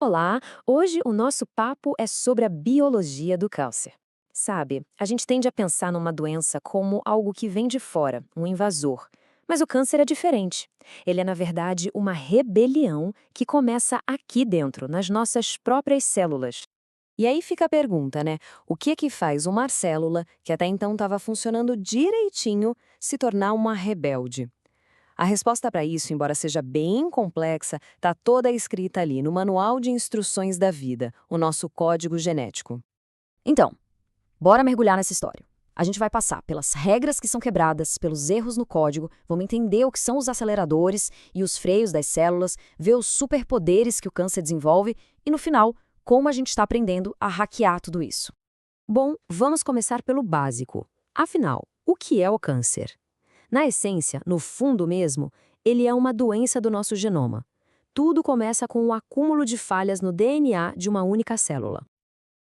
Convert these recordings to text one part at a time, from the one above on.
Olá, hoje o nosso papo é sobre a biologia do câncer. Sabe, a gente tende a pensar numa doença como algo que vem de fora, um invasor. Mas o câncer é diferente. Ele é, na verdade, uma rebelião que começa aqui dentro, nas nossas próprias células. E aí fica a pergunta, né? O que é que faz uma célula, que até então estava funcionando direitinho, se tornar uma rebelde? A resposta para isso, embora seja bem complexa, está toda escrita ali no Manual de Instruções da Vida, o nosso código genético. Então, bora mergulhar nessa história. A gente vai passar pelas regras que são quebradas, pelos erros no código, vamos entender o que são os aceleradores e os freios das células, ver os superpoderes que o câncer desenvolve e, no final, como a gente está aprendendo a hackear tudo isso. Bom, vamos começar pelo básico. Afinal, o que é o câncer? Na essência, no fundo mesmo, ele é uma doença do nosso genoma. Tudo começa com o acúmulo de falhas no DNA de uma única célula.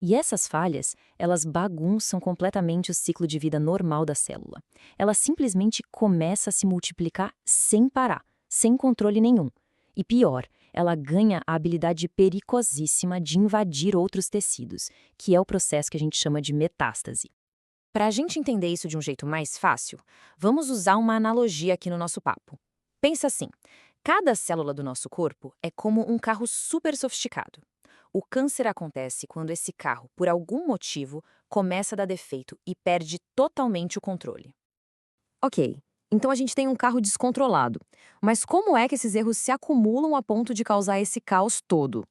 E essas falhas, elas bagunçam completamente o ciclo de vida normal da célula. Ela simplesmente começa a se multiplicar sem parar, sem controle nenhum. E pior, ela ganha a habilidade perigosíssima de invadir outros tecidos, que é o processo que a gente chama de metástase. Para a gente entender isso de um jeito mais fácil, vamos usar uma analogia aqui no nosso papo. Pensa assim: cada célula do nosso corpo é como um carro super sofisticado. O câncer acontece quando esse carro, por algum motivo, começa a dar defeito e perde totalmente o controle. Ok, então a gente tem um carro descontrolado. Mas como é que esses erros se acumulam a ponto de causar esse caos todo?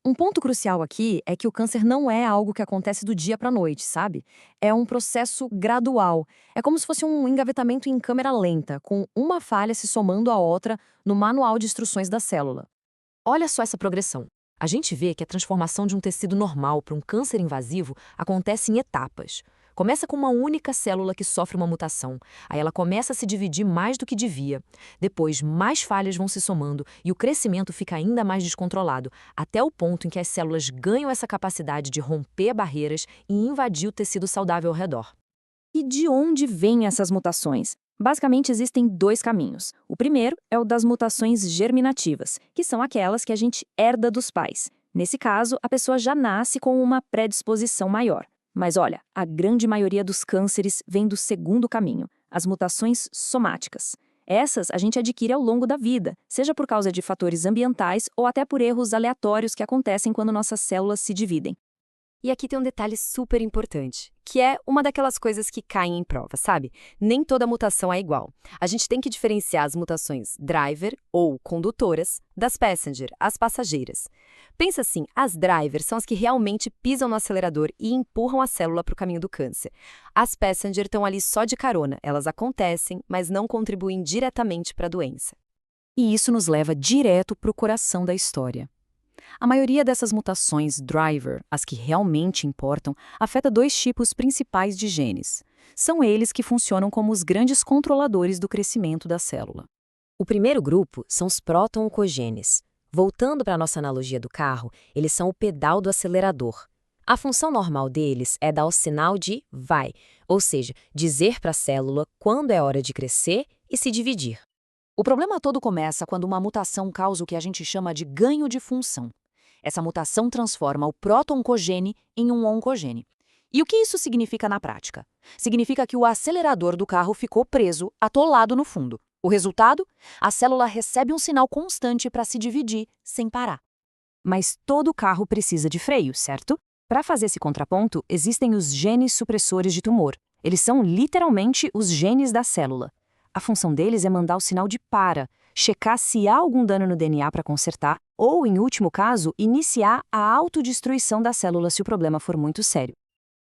Um ponto crucial aqui é que o câncer não é algo que acontece do dia para a noite, sabe? É um processo gradual. É como se fosse um engavetamento em câmera lenta, com uma falha se somando à outra no manual de instruções da célula. Olha só essa progressão. A gente vê que a transformação de um tecido normal para um câncer invasivo acontece em etapas. Começa com uma única célula que sofre uma mutação. Aí ela começa a se dividir mais do que devia. Depois, mais falhas vão se somando e o crescimento fica ainda mais descontrolado, até o ponto em que as células ganham essa capacidade de romper barreiras e invadir o tecido saudável ao redor. E de onde vêm essas mutações? Basicamente, existem dois caminhos. O primeiro é o das mutações germinativas, que são aquelas que a gente herda dos pais. Nesse caso, a pessoa já nasce com uma predisposição maior. Mas olha, a grande maioria dos cânceres vem do segundo caminho, as mutações somáticas. Essas a gente adquire ao longo da vida, seja por causa de fatores ambientais ou até por erros aleatórios que acontecem quando nossas células se dividem. E aqui tem um detalhe super importante, que é uma daquelas coisas que caem em prova, sabe? Nem toda mutação é igual. A gente tem que diferenciar as mutações driver, ou condutoras, das passenger, as passageiras. Pensa assim, as driver são as que realmente pisam no acelerador e empurram a célula para o caminho do câncer. As passenger estão ali só de carona, elas acontecem, mas não contribuem diretamente para a doença. E isso nos leva direto para o coração da história. A maioria dessas mutações driver, as que realmente importam, afeta dois tipos principais de genes. São eles que funcionam como os grandes controladores do crescimento da célula. O primeiro grupo são os proto-oncogenes. Voltando para a nossa analogia do carro, eles são o pedal do acelerador. A função normal deles é dar o sinal de vai, ou seja, dizer para a célula quando é hora de crescer e se dividir. O problema todo começa quando uma mutação causa o que a gente chama de ganho de função. Essa mutação transforma o proto-oncogene em um oncogene. E o que isso significa na prática? Significa que o acelerador do carro ficou preso, atolado no fundo. O resultado? A célula recebe um sinal constante para se dividir, sem parar. Mas todo carro precisa de freio, certo? Para fazer esse contraponto, existem os genes supressores de tumor. Eles são literalmente os genes da célula. A função deles é mandar o sinal de para, checar se há algum dano no DNA para consertar, ou, em último caso, iniciar a autodestruição da célula se o problema for muito sério.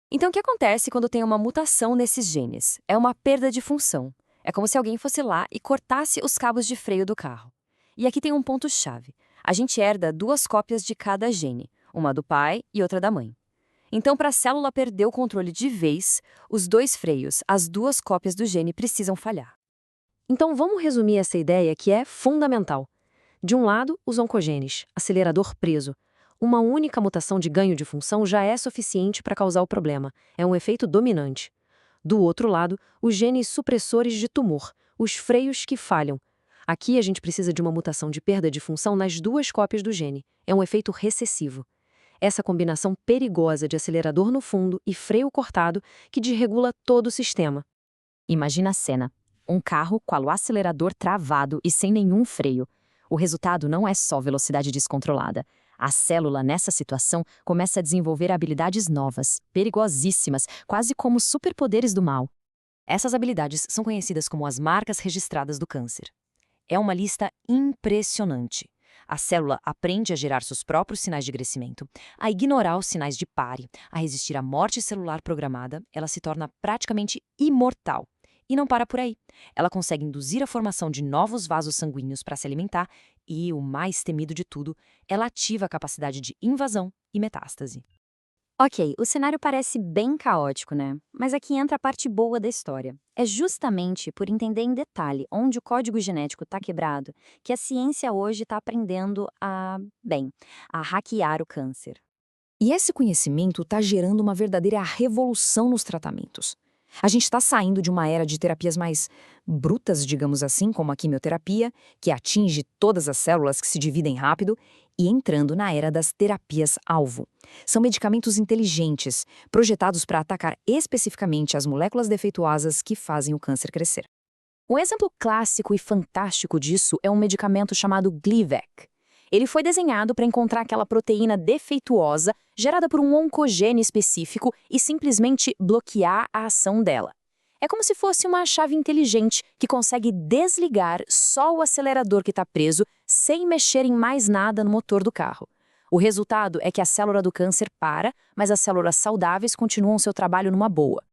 Então, o que acontece quando tem uma mutação nesses genes? É uma perda de função. É como se alguém fosse lá e cortasse os cabos de freio do carro. E aqui tem um ponto-chave. A gente herda duas cópias de cada gene, uma do pai e outra da mãe. Então, para a célula perder o controle de vez, os dois freios, as duas cópias do gene, precisam falhar. Então, vamos resumir essa ideia que é fundamental. De um lado, os oncogenes, acelerador preso. Uma única mutação de ganho de função já é suficiente para causar o problema. É um efeito dominante. Do outro lado, os genes supressores de tumor, os freios que falham. Aqui a gente precisa de uma mutação de perda de função nas duas cópias do gene. É um efeito recessivo. Essa combinação perigosa de acelerador no fundo e freio cortado que desregula todo o sistema. Imagina a cena. Um carro com o acelerador travado e sem nenhum freio. O resultado não é só velocidade descontrolada. A célula, nessa situação, começa a desenvolver habilidades novas, perigosíssimas, quase como superpoderes do mal. Essas habilidades são conhecidas como as marcas registradas do câncer. É uma lista impressionante. A célula aprende a gerar seus próprios sinais de crescimento, a ignorar os sinais de pare, a resistir à morte celular programada, ela se torna praticamente imortal. E não para por aí. Ela consegue induzir a formação de novos vasos sanguíneos para se alimentar e, o mais temido de tudo, ela ativa a capacidade de invasão e metástase. Ok, o cenário parece bem caótico, né? Mas aqui entra a parte boa da história. É justamente por entender em detalhe onde o código genético está quebrado que a ciência hoje está aprendendo a hackear o câncer. E esse conhecimento está gerando uma verdadeira revolução nos tratamentos. A gente está saindo de uma era de terapias mais brutas, digamos assim, como a quimioterapia, que atinge todas as células que se dividem rápido, e entrando na era das terapias-alvo. São medicamentos inteligentes, projetados para atacar especificamente as moléculas defeituosas que fazem o câncer crescer. Um exemplo clássico e fantástico disso é um medicamento chamado Gleevec. Ele foi desenhado para encontrar aquela proteína defeituosa gerada por um oncogene específico e simplesmente bloquear a ação dela. É como se fosse uma chave inteligente que consegue desligar só o acelerador que está preso sem mexer em mais nada no motor do carro. O resultado é que a célula do câncer para, mas as células saudáveis continuam seu trabalho numa boa.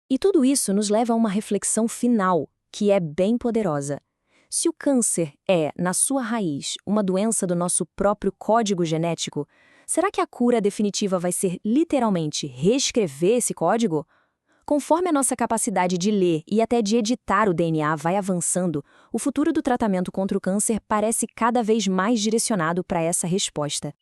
E tudo isso nos leva a uma reflexão final, que é bem poderosa. Se o câncer é, na sua raiz, uma doença do nosso próprio código genético, será que a cura definitiva vai ser literalmente reescrever esse código? Conforme a nossa capacidade de ler e até de editar o DNA vai avançando, o futuro do tratamento contra o câncer parece cada vez mais direcionado para essa resposta.